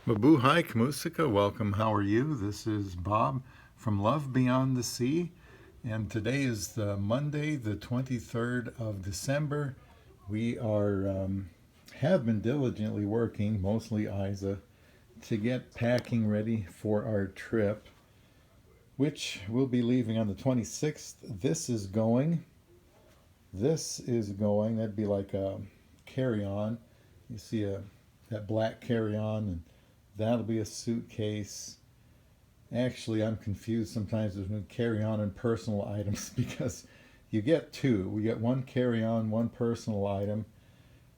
Mabuhay Kamusika, welcome. How are you? This is Bob from Love Beyond the Sea, and today is the Monday, the 23rd of December. We have been diligently working, mostly Aiza, to get packing ready for our trip, which we'll be leaving on the 26th. This is going. That'd be like a carry-on. You see that black carry-on, and that'll be a suitcase. Actually, I'm confused sometimes between carry-on and personal items because you get two. We get one carry-on, one personal item,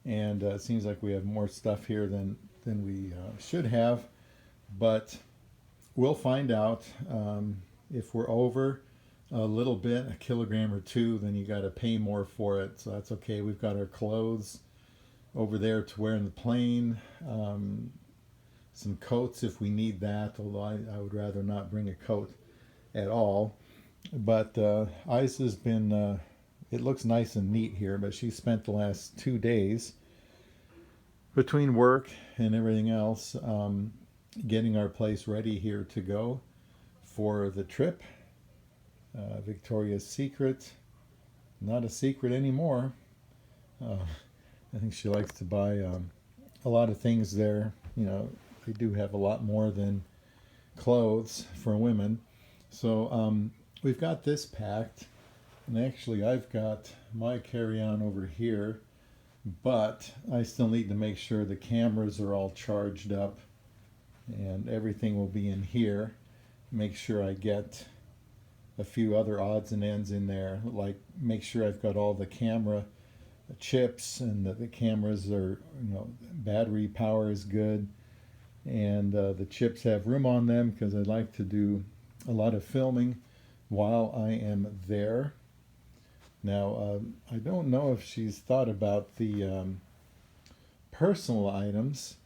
and it seems like we have more stuff here than we should have. But we'll find out. If we're over a little bit, a kilogram or two, then you got to pay more for it. So that's okay. We've got our clothes over there to wear in the plane. Some coats if we need that, although I would rather not bring a coat at all. But Aiza's been, it looks nice and neat here, but she spent the last 2 days between work and everything else getting our place ready here to go for the trip. Victoria's Secret, not a secret anymore. I think she likes to buy a lot of things there. They do have a lot more than clothes for women. So we've got this packed, and actually I've got my carry-on over here, but I still need to make sure the cameras are all charged up and everything will be in here. Make sure I get a few other odds and ends in there, like make sure I've got all the camera chips and that the cameras are, battery power is good, and the chips have room on them because I'd like to do a lot of filming while I am there. Now, I don't know if she's thought about the personal items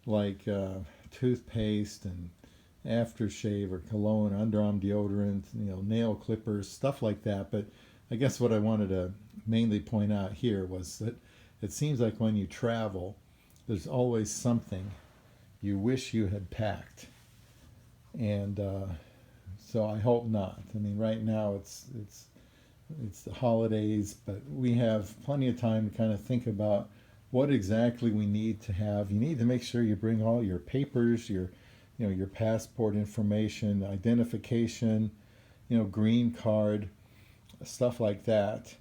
like toothpaste and aftershave or cologne, underarm deodorant, nail clippers, stuff like that. But I guess what I wanted to mainly point out here was that it seems like when you travel, there's always something you wish you had packed. And so I hope not. I mean, right now it's the holidays, but we have plenty of time to kind of think about what exactly we need to have. You need to make sure you bring all your papers, your passport information, identification, green card, stuff like that,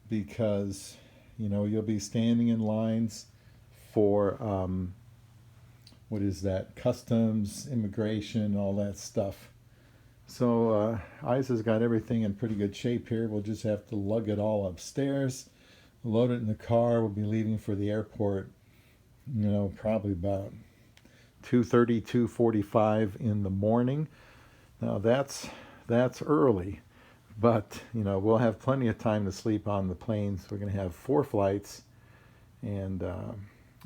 because you'll be standing in lines for what is that, customs, immigration, all that stuff. So Aiza's got everything in pretty good shape here. We'll just have to lug it all upstairs, load it in the car. We'll be leaving for the airport, probably about 2:30, 2:45 in the morning. Now that's early, but we'll have plenty of time to sleep on the planes. We're going to have 4 flights, and I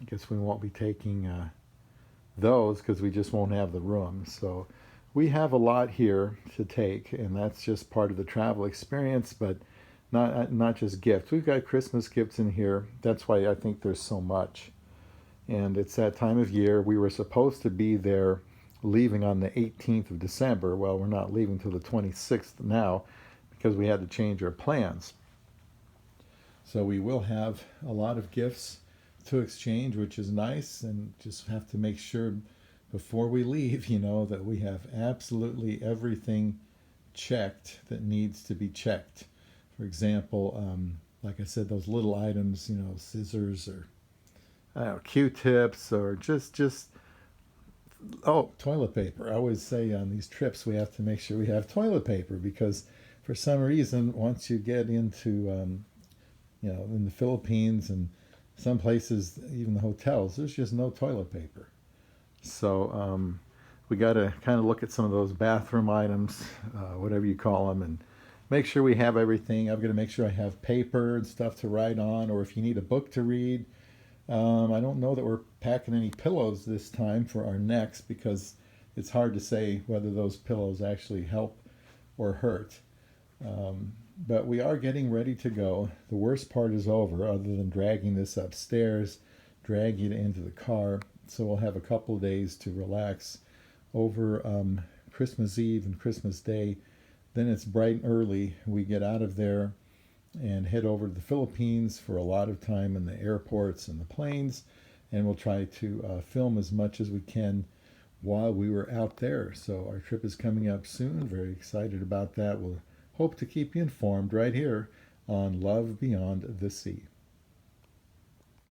guess we won't be taking those because we just won't have the room. So we have a lot here to take, and that's just part of the travel experience, but not just gifts. We've got Christmas gifts in here. That's why I think there's so much. And it's that time of year. We were supposed to be there leaving on the 18th of December. Well, we're not leaving till the 26th now because we had to change our plans. So we will have a lot of gifts to exchange, which is nice, and just have to make sure before we leave, that we have absolutely everything checked that needs to be checked. For example, like I said, those little items, scissors or Q-tips, or just toilet paper. I always say on these trips we have to make sure we have toilet paper because for some reason once you get into in the Philippines and some places, even the hotels, there's just no toilet paper. So we got to kind of look at some of those bathroom items, whatever you call them, and make sure we have everything. I've got to make sure I have paper and stuff to write on, or if you need a book to read. I don't know that we're packing any pillows this time for our necks because it's hard to say whether those pillows actually help or hurt. But we are getting ready to go. The worst part is over, other than dragging this upstairs, dragging it into the car. So we'll have a couple of days to relax over Christmas Eve and Christmas Day. Then it's bright and early. We get out of there and head over to the Philippines for a lot of time in the airports and the planes. And we'll try to film as much as we can while we were out there. So our trip is coming up soon. Very excited about that. We'll hope to keep you informed right here on Love Beyond the Sea.